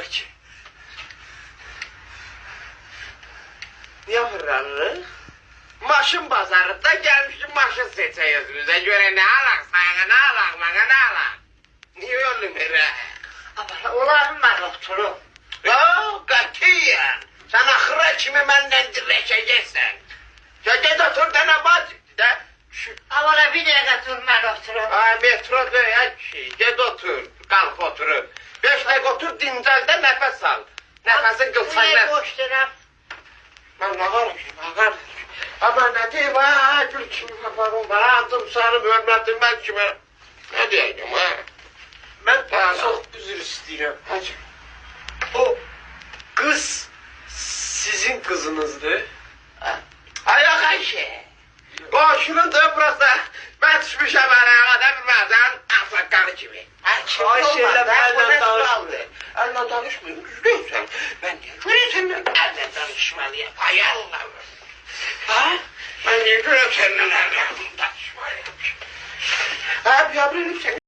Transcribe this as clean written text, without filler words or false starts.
fırlanırıq ki? Niye fırlanırıq? Maşın bazarında gelmişim maşın seçeyiz bize göre ne alak sana ne alak bana ne alak? Niye öyle böyle? Ama olar mı ben oturup? Yok katiyen. Sen ahıra kimi benden direşeceksin. Ya git otur dene bacı. De. Ama bir dakika dur ben oturup. Ay metro değil ki. Git otur. Kalk otur. 5 dakika otur dincel de nefes al. Nefesin kılsan Niye ne? boş duram? Ben bakarım ki bakarım. Ama ne diyeyim ha? Gül kimi bakarım. Bana adım sarım hürmetim ben kime. Ne diyeceğim ha? Ben çok üzür istəyirəm. Hacı. O kız sizin kızınızdır. Ayak Ayşe. Boşunun da burası. Ben düşmüşəm ayağa da bilmezsen afakkarı kimi. Ayşe'yle benimle danışmıyor. Elle danışmıyor. Düzgünsen. Ben niye göre seninle elle danışmalıyım? Hay Allah. Ha? Ben niye göre seninle elle danışmalıyım? Ha, yavrum sen